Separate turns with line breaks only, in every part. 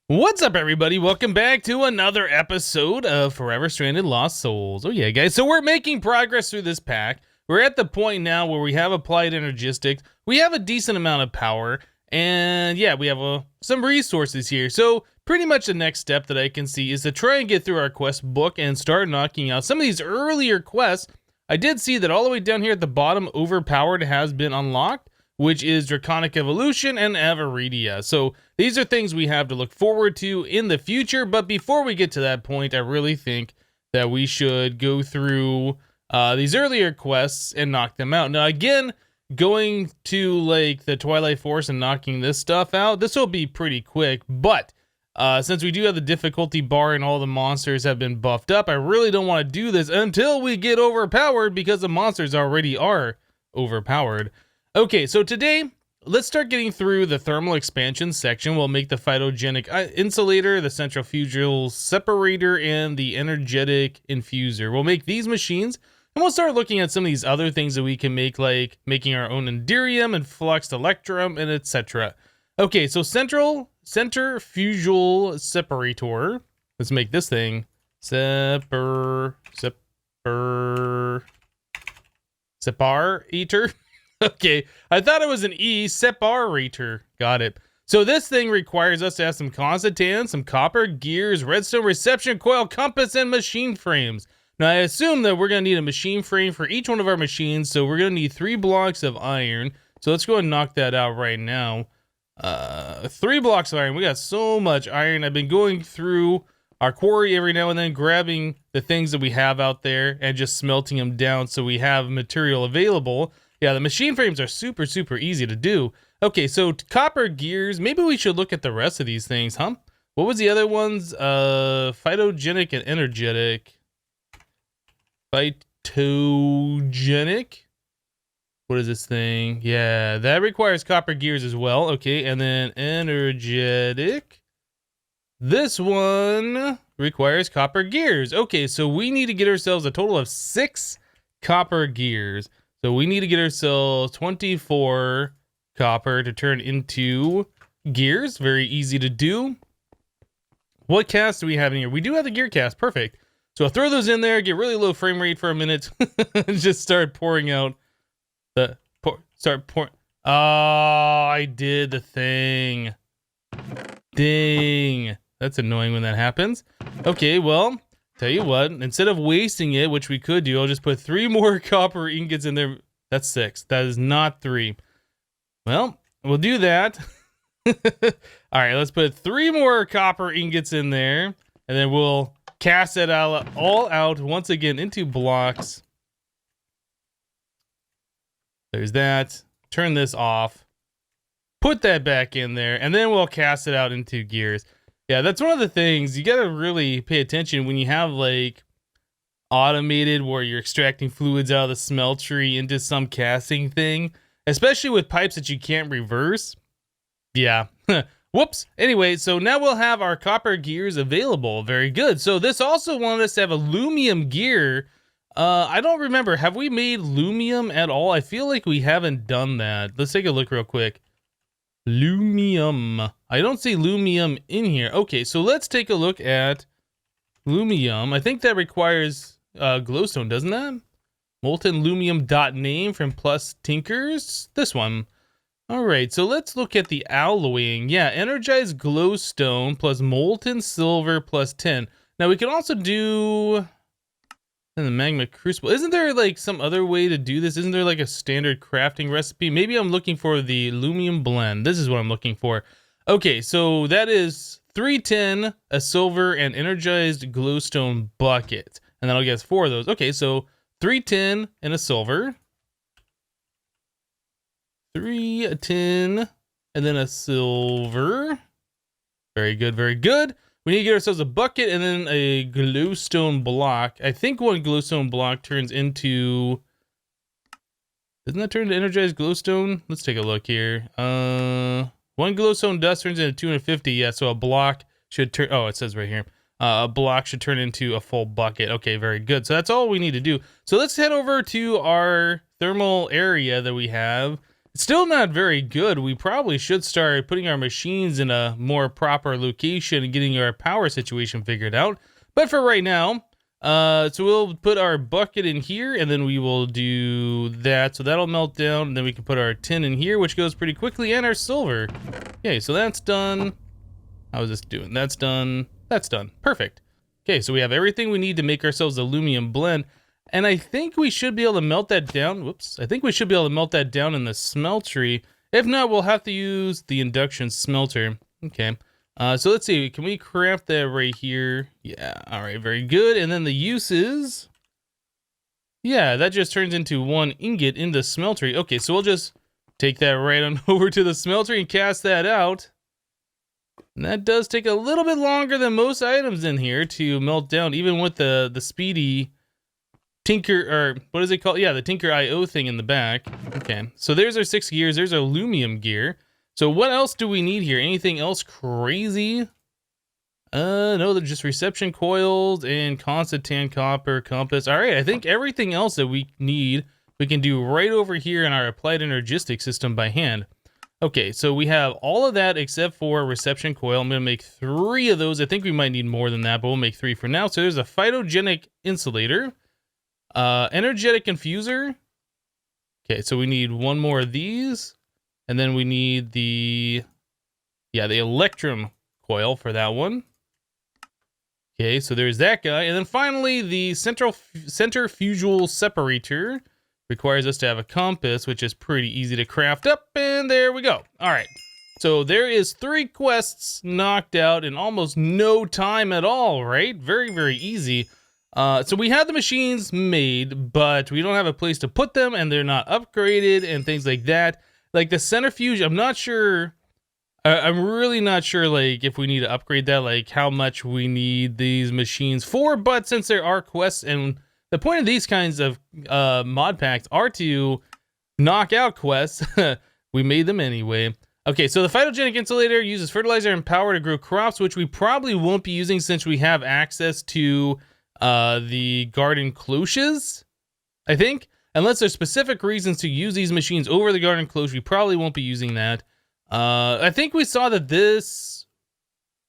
What's up, everybody? Welcome back to another episode of Forever Stranded Lost Souls. Oh yeah, guys, so we're making progress through this pack. We're at the point now where we have applied energistics, we have a decent amount of power, and yeah, we have some resources here. So pretty much the next step that I can see is to try and get through our quest book and start knocking out some of these earlier quests. I did see that all the way down here at the bottom, Overpowered has been unlocked, which is Draconic Evolution and Avaridia. So these are things we have to look forward to in the future. But before we get to that point, I really think that we should go through these earlier quests and knock them out. Now, again, going to like the Twilight Forest and knocking this stuff out, this will be pretty quick. But since we do have the difficulty bar and all the monsters have been buffed up, I really don't want to do this until we get overpowered because the monsters already are overpowered. Okay, so today, let's start getting through the thermal expansion section. We'll make the phytogenic insulator, the centrifugal separator, and the energetic infuser. We'll make these machines, and we'll start looking at some of these other things that we can make, like making our own enderium and fluxed electrum, and etc. Okay, so centrifugal separator. Let's make this thing. Separator. Okay, I thought it was an E, separator. Got it. So this thing requires us to have some constantan, some copper, gears, redstone reception coil, compass, and machine frames. Now I assume that we're going to need a machine frame for each one of our machines, so we're going to need 3 blocks of iron. So let's go ahead and knock that out right now. 3 blocks of iron. We got so much iron. I've been going through our quarry every now and then, grabbing the things that we have out there and just smelting them down so we have material available. Yeah, the machine frames are super easy to do. Okay, so copper gears. Maybe we should look at the rest of these things, huh? What was the other ones? Phytogenic and energetic. Phytogenic? What is this thing? Yeah, that requires copper gears as well. Okay, and then energetic. This one requires copper gears. Okay, so we need to get ourselves a total of 6 copper gears. So we need to get ourselves 24 copper to turn into gears. Very easy to do. What cast do we have in here? We do have the gear cast. Perfect. So I'll throw those in there, get really low frame rate for a minute, and just start pouring out the... Oh, I did the thing. Dang. That's annoying when that happens. Okay, well... Tell you what, instead of wasting it, which we could do, I'll just put 3 more copper ingots in there. That's 6. That is not 3. Well, we'll do that. All right, let's put 3 more copper ingots in there, and then we'll cast it all out once again into blocks. There's that. Turn this off. Put that back in there, and then we'll cast it out into gears. Yeah, that's one of the things you gotta really pay attention when you have like automated where you're extracting fluids out of the smeltery into some casting thing, especially with pipes that you can't reverse. Yeah. Whoops. Anyway, so now we'll have our copper gears available. Very good. So this also wanted us to have a lumium gear. I don't remember. Have we made lumium at all? I feel like we haven't done that. Let's take a look real quick. Lumium. I don't see lumium in here. Okay, so let's take a look at lumium. I think that requires glowstone, doesn't that? Molten lumium .name from Plus Tinkers. This one. All right, so let's look at the alloying. Yeah, energized glowstone plus molten silver plus 10. Now we can also do the magma crucible. Isn't there like some other way to do this? Isn't there like a standard crafting recipe? Maybe I'm looking for the lumium blend. This is what I'm looking for. Okay, so that is 3 tin, a silver, and energized glowstone bucket. And that'll get us 4 of those. Okay, so 3 tin and a silver. 3 tin and then a silver. Very good, very good. We need to get ourselves a bucket and then a glowstone block. I think one glowstone block turns into... Doesn't that turn into energized glowstone? Let's take a look here. One glowstone dust turns into 250. Yeah, so a block should turn... Oh, it says right here. A block should turn into a full bucket. Okay, very good. So that's all we need to do. So let's head over to our thermal area that we have. Still not very good. We probably should start putting our machines in a more proper location and getting our power situation figured out. But for right now, so we'll put our bucket in here, and then we will do that. So that'll melt down, and then we can put our tin in here, which goes pretty quickly, and our silver. Okay, so that's done. How is this doing? That's done. That's done. Perfect. Okay, so we have everything we need to make ourselves aluminum blend. And I think we should be able to melt that down. Whoops. I think we should be able to melt that down in the smeltery. If not, we'll have to use the induction smelter. Okay. So let's see. Can we craft that right here? Yeah. All right. Very good. And then the uses. Yeah, that just turns into 1 ingot in the smeltery. Okay, so we'll just take that right on over to the smeltery and cast that out. And that does take a little bit longer than most items in here to melt down, even with the speedy Tinker, or what is it called? Yeah, the Tinker IO thing in the back. Okay, so there's our 6 gears. There's our aluminum gear. So what else do we need here? Anything else crazy? No, they're just reception coils and constant tan copper compass. All right, I think everything else that we need, we can do right over here in our applied energistic system by hand. Okay, so we have all of that except for reception coil. I'm gonna make 3 of those. I think we might need more than that, but we'll make 3 for now. So there's a phytogenic insulator. Energetic infuser. Okay, so we need 1 more of these. And then we need the electrum coil for that one. Okay, so there's that guy. And then finally, the centrifugal separator requires us to have a compass, which is pretty easy to craft up. And there we go. All right. So there is 3 quests knocked out in almost no time at all, right? Very, very easy. So we have the machines made, but we don't have a place to put them, and they're not upgraded and things like that. Like the centrifuge, I'm not sure. I'm really not sure, like, if we need to upgrade that, like how much we need these machines for. But since there are quests, and the point of these kinds of mod packs are to knock out quests, we made them anyway. Okay, so the phytogenic insulator uses fertilizer and power to grow crops, which we probably won't be using since we have access to the garden cloches, I think. Unless there's specific reasons to use these machines over the garden cloche, we probably won't be using that. I think we saw that this...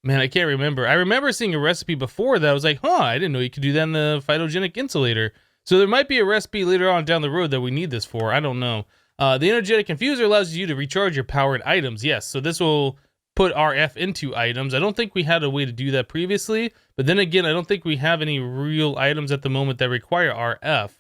Man, I can't remember. I remember seeing a recipe before that I was like, huh, I didn't know you could do that in the phytogenic insulator. So there might be a recipe later on down the road that we need this for. I don't know. The energetic infuser allows you to recharge your powered items. Yes, so this will put RF into items. I don't think we had a way to do that previously, but then again, I don't think we have any real items at the moment that require RF.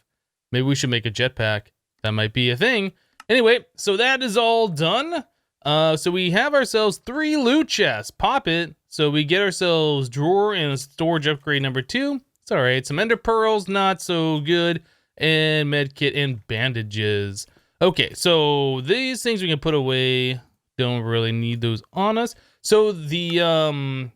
Maybe we should make a jetpack. That might be a thing. Anyway, so that is all done. So we have ourselves 3 loot chests. Pop it. So we get ourselves drawer and a storage upgrade number 2. It's all right. Some ender pearls, not so good. And medkit and bandages. Okay, so these things we can put away. Don't really need those on us. So the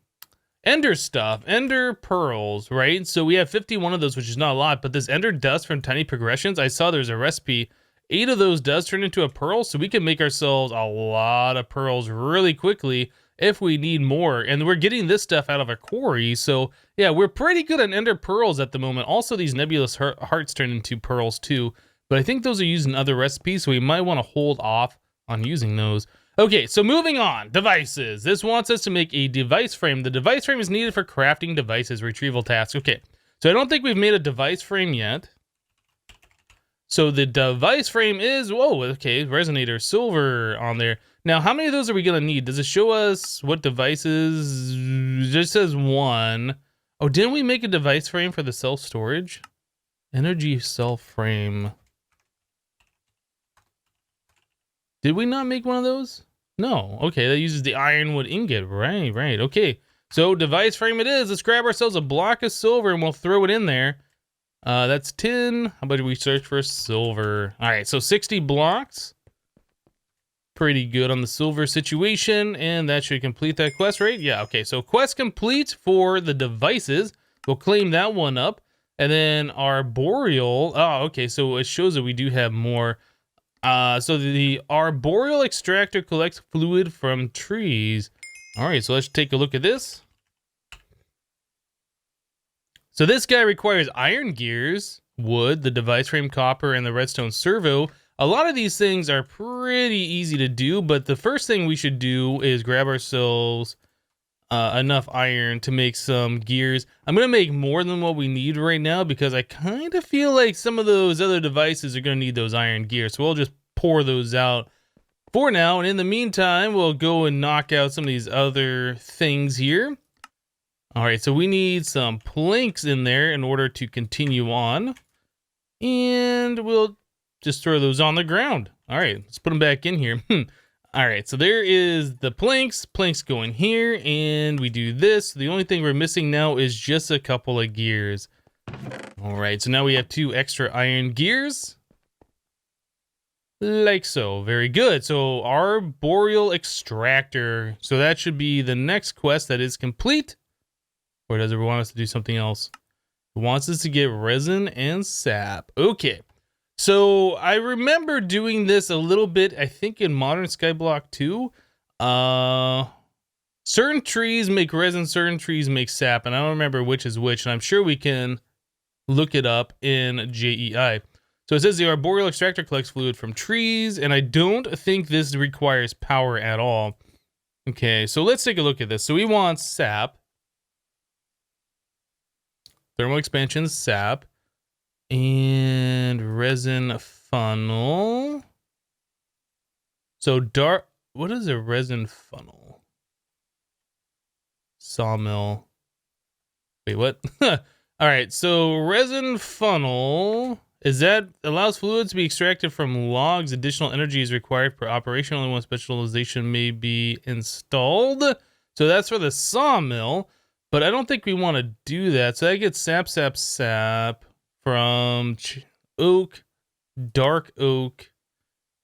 ender stuff, ender pearls, right? So we have 51 of those, which is not a lot, but this ender dust from tiny progressions, I saw there's a recipe. 8 of those does turn into a pearl, so we can make ourselves a lot of pearls really quickly if we need more. And we're getting this stuff out of a quarry, so yeah, we're pretty good at ender pearls at the moment. Also, these nebulous hearts turn into pearls too, but I think those are used in other recipes, so we might want to hold off on using those. Okay, so moving on, devices. This wants us to make a device frame. The device frame is needed for crafting devices, retrieval tasks. Okay, so I don't think we've made a device frame yet. So the device frame is, whoa, okay, resonator, silver on there. Now, how many of those are we gonna need? Does it show us what devices? It just says 1. Oh, didn't we make a device frame for the self-storage? Energy self-frame. Did we not make one of those? No. Okay, that uses the ironwood ingot. Right. Okay, so device frame it is. Let's grab ourselves a block of silver and we'll throw it in there. That's tin. How about we search for silver? All right, so 60 blocks. Pretty good on the silver situation, and that should complete that quest, right? Yeah, okay, so quest complete for the devices. We'll claim that one up. And then our boreal. Oh, okay, so it shows that we do have more. So the arboreal extractor collects fluid from trees. All right, so let's take a look at this. So this guy requires iron gears, wood, the device frame copper, and the redstone servo. a lot of these things are pretty easy to do, but the first thing we should do is grab ourselves enough iron to make some gears. I'm going to make more than what we need right now because I kind of feel like some of those other devices are going to need those iron gears. So we'll just pour those out for now. And in the meantime, we'll go and knock out some of these other things here. All right, so we need some planks in there in order to continue on. And we'll just throw those on the ground. All right, let's put them back in here. All right, so there is the planks. Planks go in here, and we do this. The only thing we're missing now is just a couple of gears. All right, so now we have 2 extra iron gears. Like so. Very good. So our boreal extractor. So that should be the next quest that is complete. Or does it want us to do something else? It wants us to get resin and sap. Okay. So I remember doing this a little bit, I think in Modern Skyblock 2. Certain trees make resin, certain trees make sap, and I don't remember which is which, and I'm sure we can look it up in JEI. So it says the arboreal extractor collects fluid from trees, and I don't think this requires power at all. Okay, so let's take a look at this. So we want sap. Thermal expansion, sap. And resin funnel. So dark, what is a resin funnel? Sawmill. Wait, what? All right, so resin funnel is that allows fluids to be extracted from logs. Additional energy is required per operation. Only one specialization may be installed. So that's for the sawmill, but I don't think we want to do that. So I get sap from oak, dark oak.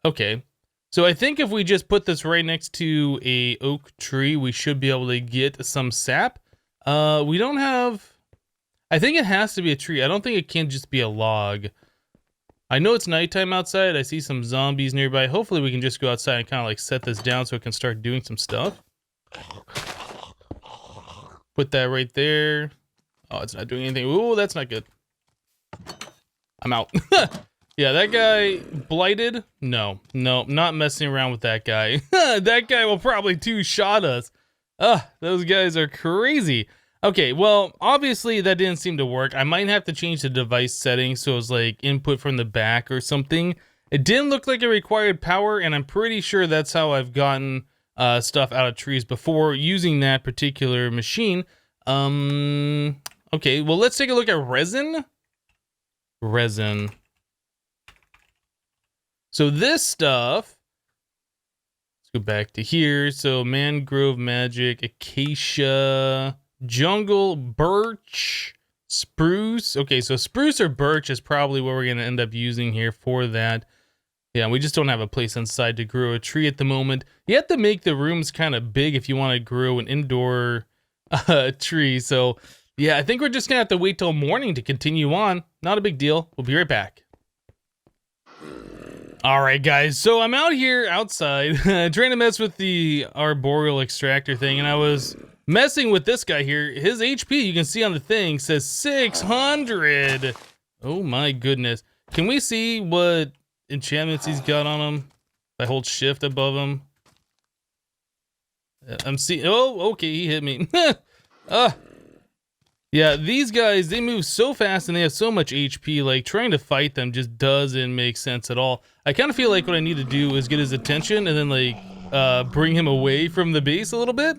Okay. So I think if we just put this right next to a oak tree, we should be able to get some sap. We don't have, I think it has to be a tree. I don't think it can just be a log. I know it's nighttime outside. I see some zombies nearby. Hopefully we can just go outside and kind of like set this down so it can start doing some stuff. Put that right there. Oh, it's not doing anything. Ooh, that's not good. I'm out. Yeah, that guy blighted. No, not messing around with that guy. That guy will probably two-shot us. Those guys are crazy. Okay, well, obviously that didn't seem to work. I might have to change the device settings so it was like input from the back or something. It didn't look like it required power, and I'm pretty sure that's how I've gotten stuff out of trees before using that particular machine. Okay, well, let's take a look at resin. Resin. So this stuff, let's go back to here. So mangrove, magic, acacia, jungle, birch, spruce. Okay, so spruce or birch is probably what we're going to end up using here for that. Yeah, we just don't have a place inside to grow a tree at the moment. You have to make the rooms kind of big if you want to grow an indoor tree. So yeah, I think we're just going to have to wait till morning to continue on. Not a big deal. We'll be right back. All right, guys. So I'm out here outside trying to mess with the arboreal extractor thing, and I was messing with this guy here. His HP, you can see on the thing, says 600. Oh my goodness. Can we see what enchantments he's got on him? If I hold shift above him. I'm seeing. Oh, okay, he hit me. Yeah, these guys, they move so fast and they have so much HP, like trying to fight them just doesn't make sense at all. I kind of feel like what I need to do is get his attention and then like bring him away from the base a little bit.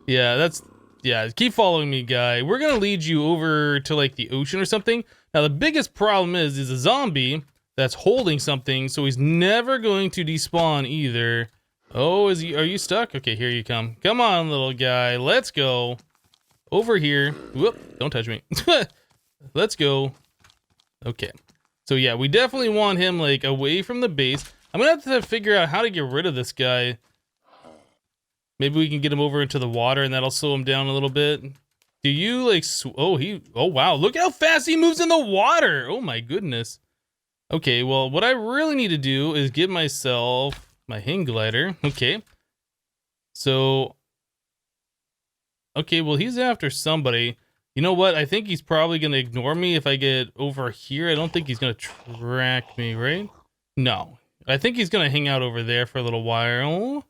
Yeah, keep following me, guy. We're gonna lead you over to like the ocean or something. Now the biggest problem is a zombie that's holding something, so he's never going to despawn either. Oh, are you stuck? Okay, here you come. Come on, little guy, let's go. Over here. Whoop, don't touch me. Let's go. Okay. So yeah, we definitely want him like away from the base. I'm gonna have to figure out how to get rid of this guy. Maybe we can get him over into the water and that'll slow him down a little bit. Do you like, oh wow, look how fast he moves in the water. Oh my goodness. Okay, well, what I really need to do is get myself my hang glider. Okay. So, okay, well, he's after somebody. You know what? I think he's probably going to ignore me if I get over here. I don't think he's going to track me, right? No. I think he's going to hang out over there for a little while.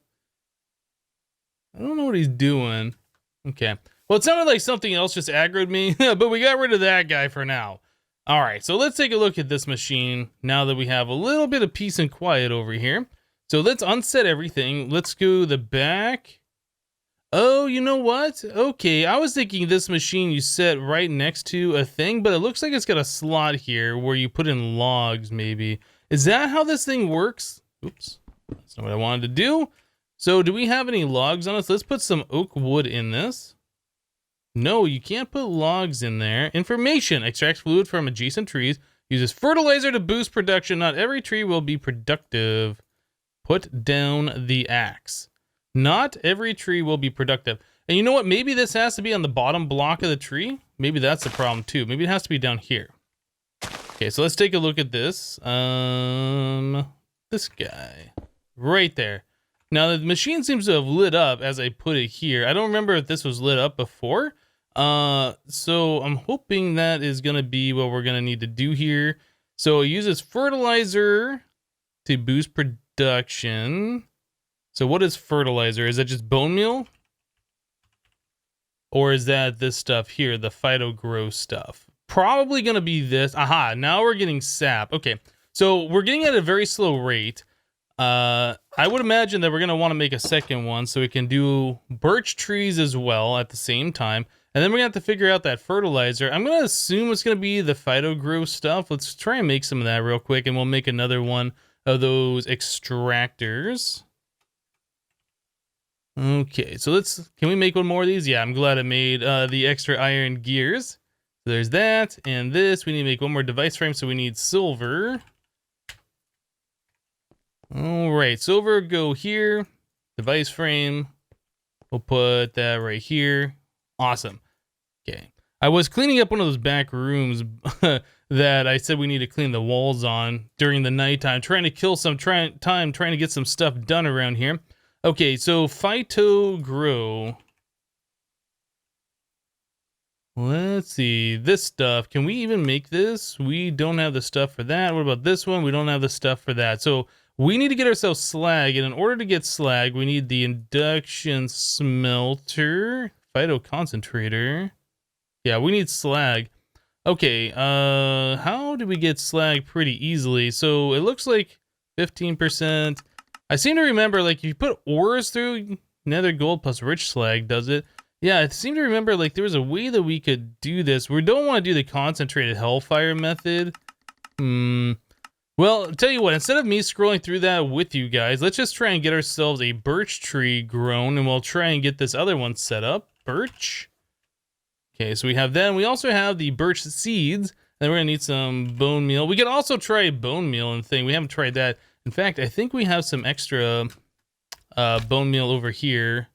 I don't know what he's doing. Okay. Well, it sounded like something else just aggroed me, but we got rid of that guy for now. All right, so let's take a look at this machine now that we have a little bit of peace and quiet over here. So let's unset everything. Let's go the back. Oh, you know what? Okay, I was thinking this machine you set right next to a thing, but it looks like it's got a slot here where you put in logs, maybe. Is that how this thing works? Oops, that's not what I wanted to do. So do we have any logs on us? Let's put some oak wood in this. No, you can't put logs in there. Information. Extracts fluid from adjacent trees. Uses fertilizer to boost production. Not every tree will be productive. Put down the axe. Not every tree will be productive. And you know what? Maybe this has to be on the bottom block of the tree. Maybe that's the problem too. Maybe it has to be down here. Okay, so let's take a look at this. This guy. Right there. Now, the machine seems to have lit up as I put it here. I don't remember if this was lit up before. So I'm hoping that is going to be what we're going to need to do here. So it uses fertilizer to boost production. So what is fertilizer? Is that just bone meal? Or is that this stuff here, the phyto-grow stuff? Probably going to be this. Aha, now we're getting sap. Okay, so we're getting at a very slow rate. I would imagine that we're going to want to make a second one so we can do birch trees as well at the same time. And then we're going to have to figure out that fertilizer. I'm going to assume it's going to be the phyto-grow stuff. Let's try and make some of that real quick, and we'll make another one of those extractors. Okay, so can we make one more of these? Yeah, I'm glad I made the extra iron gears. So there's that, and this. We need to make one more device frame, so we need silver. All right, silver go here. Device frame. We'll put that right here. Awesome. Okay. I was cleaning up one of those back rooms that I said we need to clean the walls on during the nighttime, trying to kill some time, trying to get some stuff done around here. Okay, so phyto-grow. Let's see, this stuff. Can we even make this? We don't have the stuff for that. What about this one? We don't have the stuff for that. So we need to get ourselves slag, and in order to get slag, we need the induction smelter, phyto-concentrator. Yeah, we need slag. Okay, how do we get slag pretty easily? So it looks like 15%. I seem to remember, like, if you put ores through nether gold plus rich slag, does it? Yeah, I seem to remember, like, there was a way that we could do this. We don't want to do the concentrated hellfire method. Well, I'll tell you what, instead of me scrolling through that with you guys, let's just try and get ourselves a birch tree grown, and we'll try and get this other one set up. Birch. Okay, so we have that, and we also have the birch seeds. Then we're going to need some bone meal. We could also try bone meal and thing. We haven't tried that. In fact, I think we have some extra bone meal over here.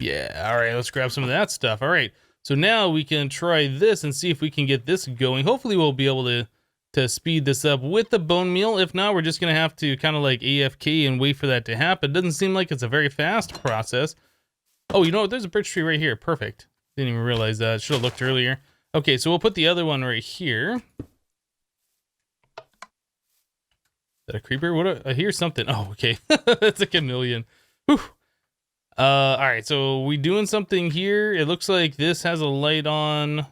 Yeah, all right, let's grab some of that stuff. All right, so now we can try this and see if we can get this going. Hopefully we'll be able to speed this up with the bone meal. If not, we're just going to have to kind of like AFK and wait for that to happen. Doesn't seem like it's a very fast process. Oh, you know what? There's a birch tree right here. Perfect. Didn't even realize that. Should have looked earlier. Okay, so we'll put the other one right here. Is that a creeper? What? I hear something. Oh, okay. It's a chameleon. Whew. All right, so we doing something here. It looks like this has a light on.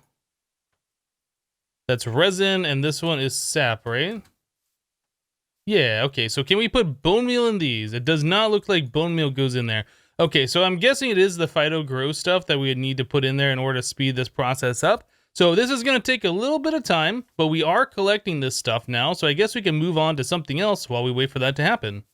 That's resin, and this one is sap, right? Yeah, okay, so can we put bone meal in these? It does not look like bone meal goes in there. Okay, so I'm guessing it is the phyto-grow stuff that we would need to put in there in order to speed this process up. So this is going to take a little bit of time, but we are collecting this stuff now, so I guess we can move on to something else while we wait for that to happen.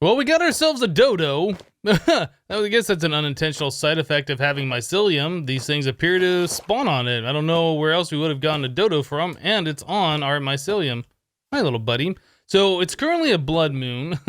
Well, we got ourselves a dodo. I guess that's an unintentional side effect of having mycelium. These things appear to spawn on it. I don't know where else we would have gotten a dodo from, and it's on our mycelium. Hi, little buddy. So it's currently a blood moon.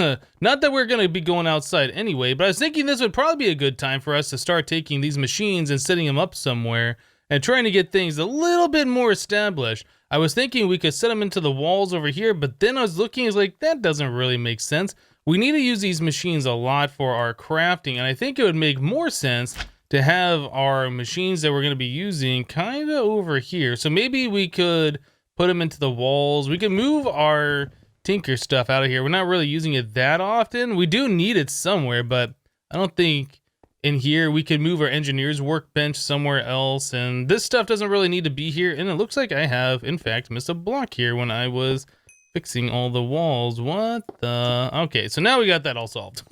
Not that we're going to be going outside anyway, but I was thinking this would probably be a good time for us to start taking these machines and setting them up somewhere and trying to get things a little bit more established. I was thinking we could set them into the walls over here, but then I was looking, I was like, that doesn't really make sense. We need to use these machines a lot for our crafting, and I think it would make more sense to have our machines that we're going to be using kind of over here. So maybe we could put them into the walls. We can move our tinker stuff out of here. We're not really using it that often. We do need it somewhere, but I don't think in here we could move our engineer's workbench somewhere else. And this stuff doesn't really need to be here. And it looks like I have, in fact, missed a block here when I was fixing all the walls. What the? Okay, so now we got that all solved.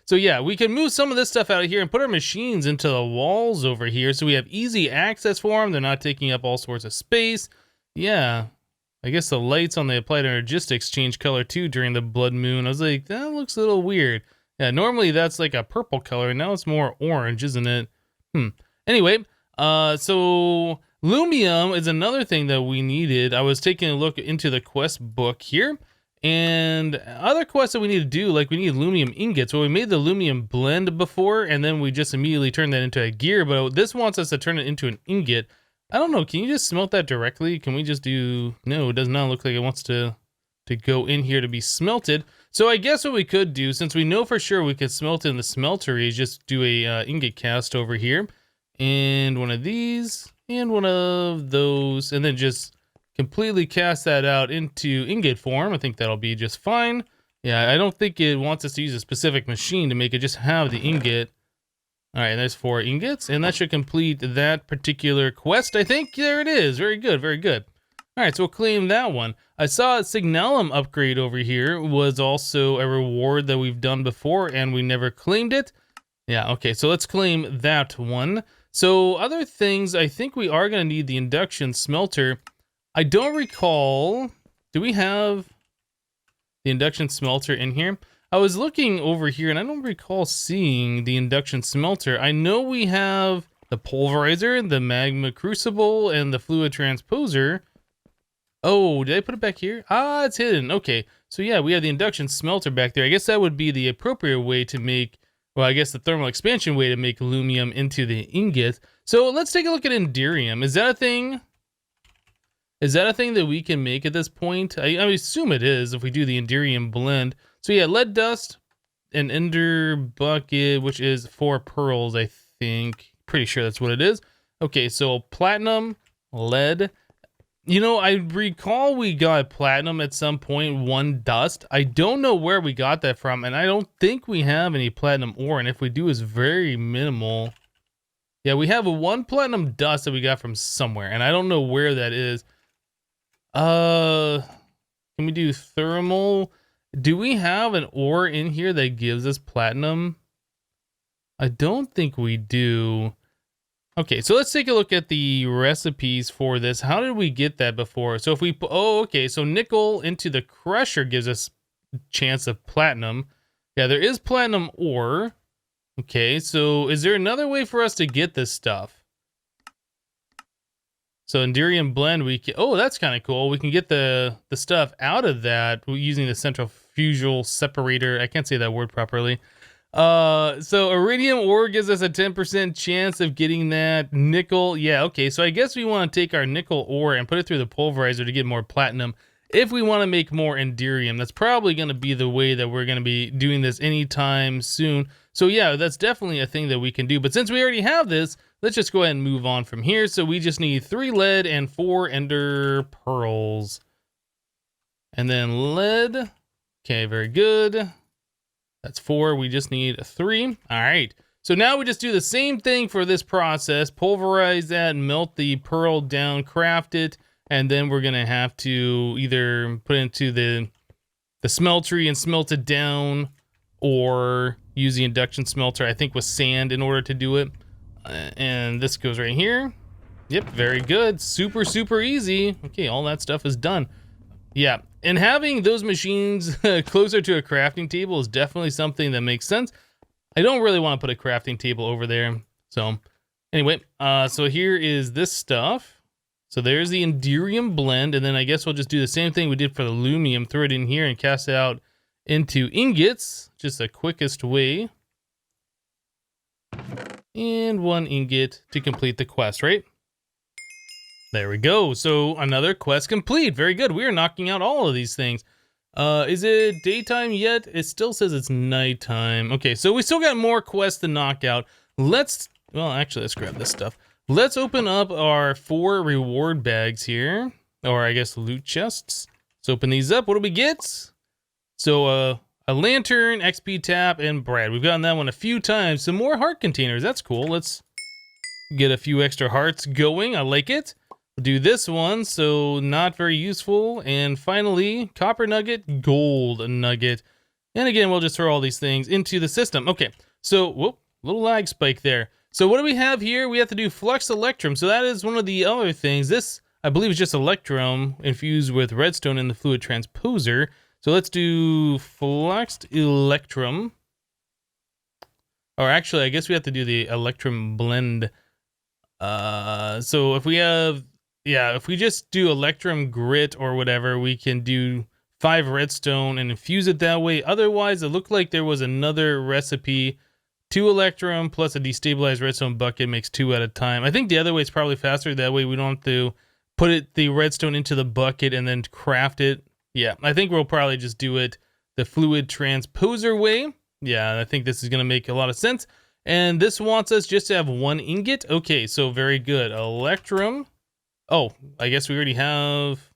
So yeah, we can move some of this stuff out of here and put our machines into the walls over here so we have easy access for them. They're not taking up all sorts of space. Yeah, I guess the lights on the applied energistics change color too during the blood moon. I was like, that looks a little weird. Yeah, normally that's like a purple color, and now it's more orange, isn't it? Anyway, so Lumium is another thing that we needed. I was taking a look into the quest book here, and other quests that we need to do, like we need Lumium ingots. Well, we made the Lumium blend before, and then we just immediately turned that into a gear, but this wants us to turn it into an ingot. I don't know, can you just smelt that directly? Can we just do, no, it does not look like it wants to go in here to be smelted. So I guess what we could do, since we know for sure we could smelt in the smeltery, is just do a ingot cast over here, and one of these, and one of those, and then just completely cast that out into ingot form. I think that'll be just fine. Yeah, I don't think it wants us to use a specific machine to make it just have the ingot. All right, there's 4 ingots, and that should complete that particular quest, I think. There it is. Very good, very good. All right, so we'll claim that one. I saw a Signalum upgrade over here was also a reward that we've done before, and we never claimed it. Yeah, okay, so let's claim that one. So other things, I think we are going to need the induction smelter. I don't recall, do we have the induction smelter in here? I was looking over here, and I don't recall seeing the induction smelter. I know we have the pulverizer, the magma crucible, and the fluid transposer. Oh, did I put it back here? Ah, it's hidden. Okay, so yeah, we have the induction smelter back there. I guess that would be the appropriate way to make, well, I guess the thermal expansion way to make Lumium into the ingot. So let's take a look at Enderium. Is that a thing? Is that a thing that we can make at this point? I assume it is if we do the Enderium blend. So yeah, lead dust, an ender bucket, which is 4 pearls, I think. Pretty sure that's what it is. Okay, so platinum, lead. You know, I recall we got platinum at some point, 1 dust. I don't know where we got that from, and I don't think we have any platinum ore, and if we do, it's very minimal. Yeah, we have 1 platinum dust that we got from somewhere, and I don't know where that is. Can we do thermal? Do we have an ore in here that gives us platinum? I don't think we do. Okay, so let's take a look at the recipes for this. How did we get that before? So if we, oh, okay, so nickel into the crusher gives us a chance of platinum. Yeah, there is platinum ore. Okay, so is there another way for us to get this stuff? So Enderium blend, we can, oh, that's kind of cool. We can get the stuff out of that using the centrifugal separator. I can't say that word properly. So iridium ore gives us a 10% chance of getting that. Nickel, yeah, okay, so I guess we want to take our nickel ore and put it through the pulverizer to get more platinum if we want to make more Enderium. That's probably going to be the way that we're going to be doing this anytime soon. So yeah, that's definitely a thing that we can do, but since we already have this, let's just go ahead and move on from here. So we just need 3 lead and 4 ender pearls. And then lead, okay, very good. That's 4, we just need 3. All right, so now we just do the same thing for this process, pulverize that, melt the pearl down, craft it, and then we're gonna have to either put it into the smeltery and smelt it down, or use the induction smelter, I think with sand in order to do it. And this goes right here. Yep, very good, super, super easy. Okay, all that stuff is done. Yeah, and having those machines closer to a crafting table is definitely something that makes sense. I don't really want to put a crafting table over there. So anyway, so here is this stuff. So there's the Enderium blend, and then I guess we'll just do the same thing we did for the Lumium. Throw it in here and cast it out into ingots, just the quickest way. And 1 ingot to complete the quest, right? There we go. So another quest complete. Very good. We are knocking out all of these things. Is it daytime yet? It still says it's nighttime. Okay, so we still got more quests to knock out. Well, actually, let's grab this stuff. Let's open up our 4 reward bags here. or I guess loot chests. Let's open these up. What do we get? So a lantern, XP tap, and bread. We've gotten that one a few times. Some more heart containers. That's cool. Let's get a few extra hearts going. I like it. We'll do this one, so not very useful. And finally, copper nugget, gold nugget. And again, we'll just throw all these things into the system. Okay, so, whoop, little lag spike there. So what do we have here? We have to do fluxed electrum. So that is one of the other things. This, I believe, is just electrum infused with redstone in the fluid transposer. So let's do fluxed electrum. Or actually, I guess we have to do the electrum blend. So if we have, yeah, if we just do electrum grit or whatever, we can do 5 redstone and infuse it that way. Otherwise, it looked like there was another recipe. 2 electrum plus a destabilized redstone bucket makes 2 at a time. I think the other way is probably faster. That way we don't have to put the redstone into the bucket and then craft it. Yeah, I think we'll probably just do it the fluid transposer way. Yeah, I think this is going to make a lot of sense. And this wants us just to have 1 ingot. Okay, so very good. Electrum. Oh, I guess we already have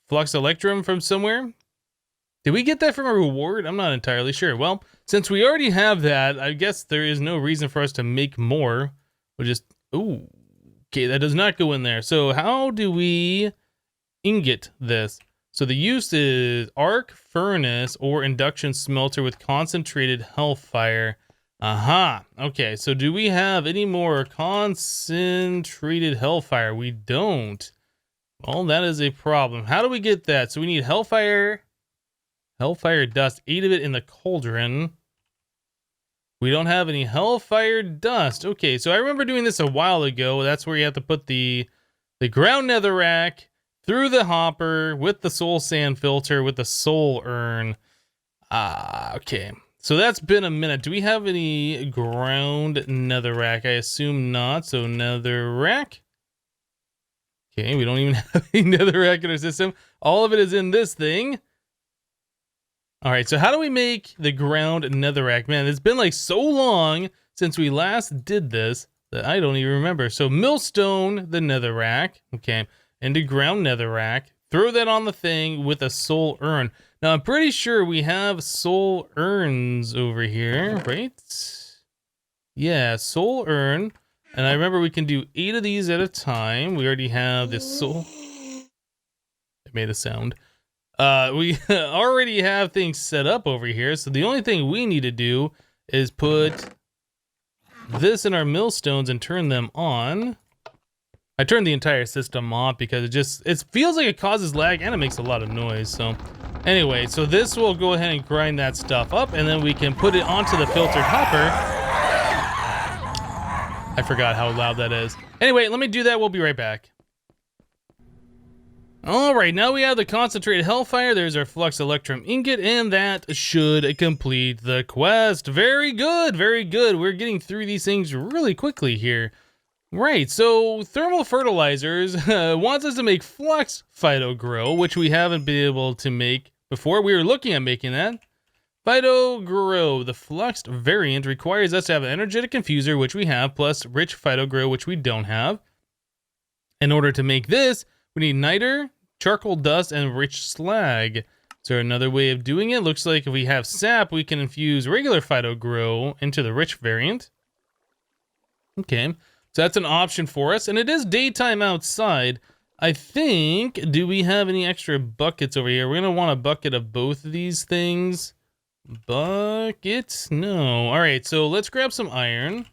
flux electrum from somewhere. Did we get that from a reward? I'm not entirely sure. Well, since we already have that, I guess there is no reason for us to make more. We'll just, ooh, okay, that does not go in there. So how do we ingot this? So the use is arc furnace or induction smelter with concentrated hellfire. Aha, okay, so do we have any more concentrated hellfire? We don't. Well, that is a problem. How do we get that? So we need hellfire dust, 8 of it in the cauldron. We don't have any hellfire dust. Okay, so I remember doing this a while ago. That's where you have to put the ground netherrack through the hopper with the soul sand filter with the soul urn. Okay. So that's been a minute. Do we have any ground netherrack? I assume not. So netherrack. Okay, we don't even have any netherrack in our system. All of it is in this thing. All right, so how do we make the ground netherrack? Man, it's been like so long since we last did this that I don't even remember. So millstone the netherrack. Okay, into ground netherrack. Throw that on the thing with a soul urn. Now, I'm pretty sure we have soul urns over here, right? Yeah, soul urn. And I remember we can do 8 of these at a time. We already have this soul. It made a sound. We already have things set up over here. So the only thing we need to do is put this in our millstones and turn them on. I turned the entire system off because it feels like it causes lag and it makes a lot of noise. So anyway, so this will go ahead and grind that stuff up and then we can put it onto the filtered hopper. I forgot how loud that is. Anyway, let me do that. We'll be right back. All right, now we have the concentrated hellfire. There's our flux electrum ingot, and that should complete the quest. Very good, very good. We're getting through these things really quickly here. Right, so thermal fertilizers wants us to make flux phyto grow, which we haven't been able to make before. We were looking at making that. Phyto grow, the fluxed variant, requires us to have an energetic infuser, which we have, plus rich phyto grow, which we don't have. In order to make this, we need niter, charcoal dust, and rich slag. Is there another way of doing it? Looks like if we have sap, we can infuse regular phyto grow into the rich variant. Okay. So that's an option for us, and it is daytime outside. I think, do we have any extra buckets over here? We're gonna want a bucket of both of these things. Buckets? No. All right, so let's grab some iron.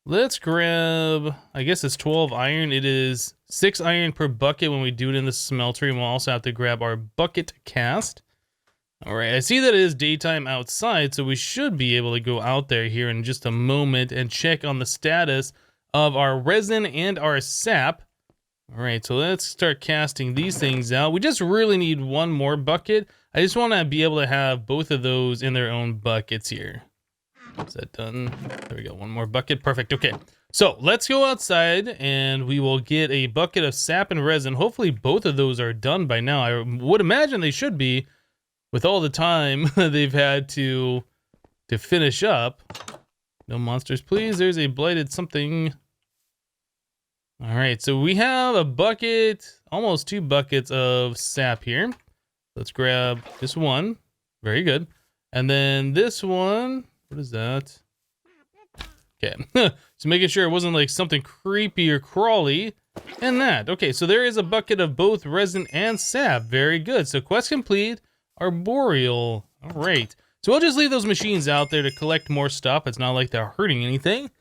Let's grab, I guess it's 12 iron. It is 6 iron per bucket when we do it in the smelter, and we'll also have to grab our bucket cast. All right, I see that it is daytime outside, so we should be able to go out there here in just a moment and check on the status of our resin and our sap. All right, so let's start casting these things out. We just really need 1 more bucket. I just want to be able to have both of those in their own buckets here. Is that done? There we go, 1 more bucket, perfect, okay. So let's go outside and we will get a bucket of sap and resin. Hopefully both of those are done by now. I would imagine they should be, with all the time they've had to finish up. No monsters, please. There's a blighted something. All right, so we have a bucket, almost 2 buckets of sap here. Let's grab this one. Very good. And then this one, what is that? Okay, so making sure it wasn't like something creepy or crawly. And that, okay, so there is a bucket of both resin and sap. Very good, so quest complete, arboreal. All right, so we'll just leave those machines out there to collect more stuff. It's not like they're hurting anything.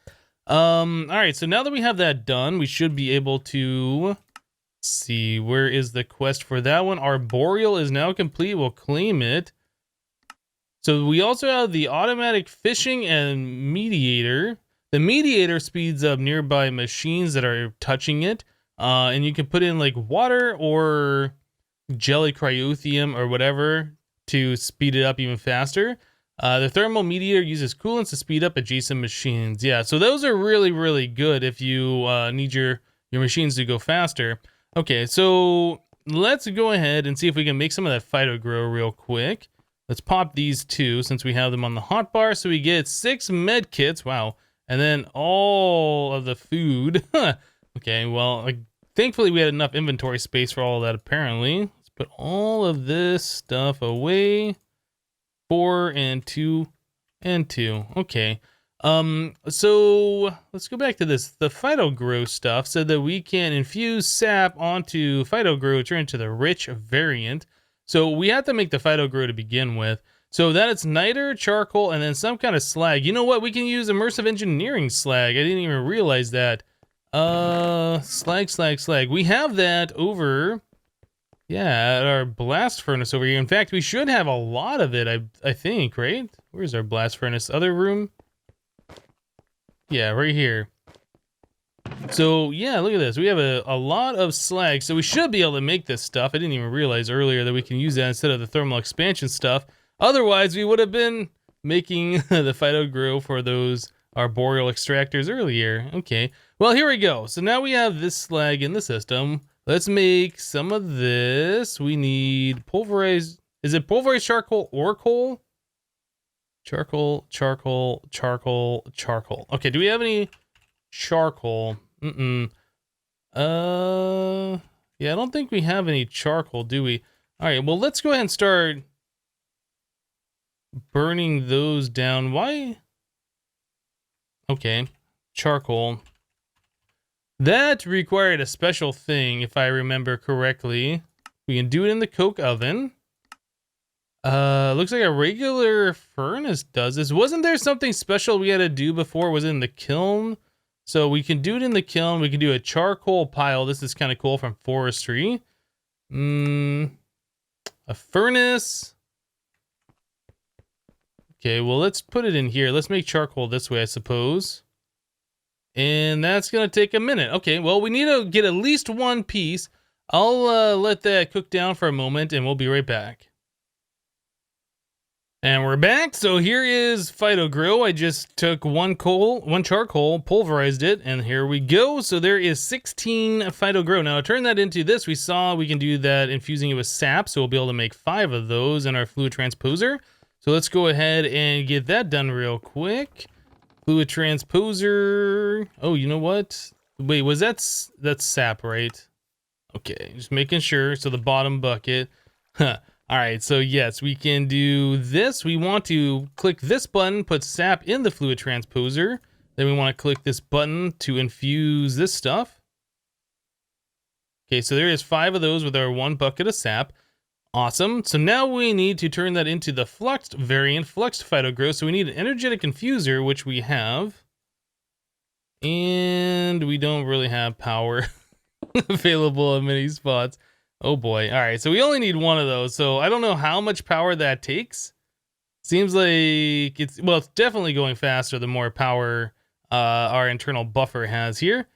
All right, so now that we have that done, we should be able to see, where is the quest for that one? Arboreal is now complete. We'll claim it. So we also have the automatic fishing and mediator. The mediator speeds up nearby machines that are touching it. And you can put in like water or jelly cryotheum or whatever to speed it up even faster. The thermal mediator uses coolants to speed up adjacent machines. Yeah, so those are really, really good if you need your machines to go faster. Okay, so let's go ahead and see if we can make some of that phytogrow real quick. Let's pop these 2 since we have them on the hotbar. So we get 6 med kits. Wow. And then all of the food. Okay, well, thankfully we had enough inventory space for all of that apparently. Let's put all of this stuff away. 4 and 2 and 2. Okay. So let's go back to this. The phytogrow stuff said that we can infuse sap onto phytogrow, turn into the rich variant. So we have to make the phytogrow to begin with. So that it's niter, charcoal, and then some kind of slag. You know what? We can use immersive engineering slag. I didn't even realize that. Slag. We have that over, yeah, at our blast furnace over here. In fact, we should have a lot of it, I think, right? Where's our blast furnace? Other room? Yeah, right here. So, yeah, look at this. We have a lot of slag, so we should be able to make this stuff. I didn't even realize earlier that we can use that instead of the thermal expansion stuff. Otherwise, we would have been making the phytogrow for those arboreal extractors earlier. Okay, well, here we go. So now we have this slag in the system. Let's make some of this. We need pulverized, is it pulverized charcoal or coal? Charcoal. Okay, do we have any charcoal? Yeah, I don't think we have any charcoal, do we? All right, well, let's go ahead and start burning those down. Why? Okay, charcoal. That required a special thing, if I remember correctly. We can do it in the coke oven. Looks like a regular furnace does this. Wasn't there something special we had to do before? Was it in the kiln? So we can do it in the kiln. We can do a charcoal pile. This is kind of cool from forestry. A furnace. Okay, well, let's put it in here. Let's make charcoal this way, I suppose. And that's going to take a minute. Okay, well, we need to get at least 1 piece. I'll let that cook down for a moment, and we'll be right back. And we're back. So here is phytogrow. I just took 1 charcoal, pulverized it, and here we go. So there is 16 phytogrow. Now, to turn that into this, we saw we can do that infusing it with sap, so we'll be able to make 5 of those in our fluid transposer. So let's go ahead and get that done real quick. Fluid transposer. Oh, you know what? Wait, that's sap, right? Okay, just making sure. So the bottom bucket. All right, so yes, we can do this. We want to click this button, put sap in the fluid transposer. Then we want to click this button to infuse this stuff. Okay, so there is 5 of those with our 1 bucket of sap. Awesome. So now we need to turn that into the fluxed variant, fluxed phytogrow. So we need an energetic infuser, which we have. And we don't really have power available in many spots. Oh boy. All right, so we only need 1 of those. So I don't know how much power that takes. Seems like it's definitely going faster the more power our internal buffer has here.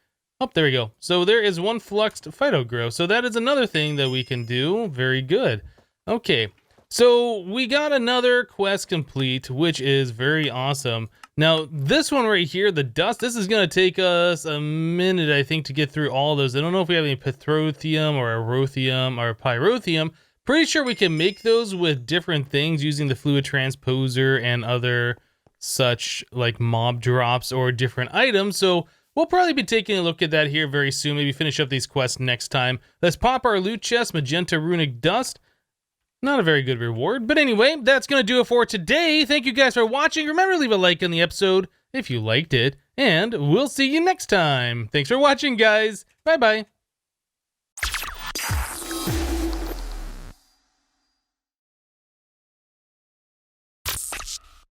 Oh, there we go. So there is 1 fluxed phytogrow. So that is another thing that we can do. Very good. Okay, so we got another quest complete, which is very awesome. Now, this one right here, the dust, this is going to take us a minute, I think, to get through all those. I don't know if we have any pathothium or arothium or pyrothium. Pretty sure we can make those with different things using the fluid transposer and other such like mob drops or different items. So we'll probably be taking a look at that here very soon. Maybe finish up these quests next time. Let's pop our loot chest, magenta runic dust. Not a very good reward. But anyway, that's going to do it for today. Thank you guys for watching. Remember to leave a like on the episode if you liked it. And we'll see you next time. Thanks for watching, guys. Bye-bye.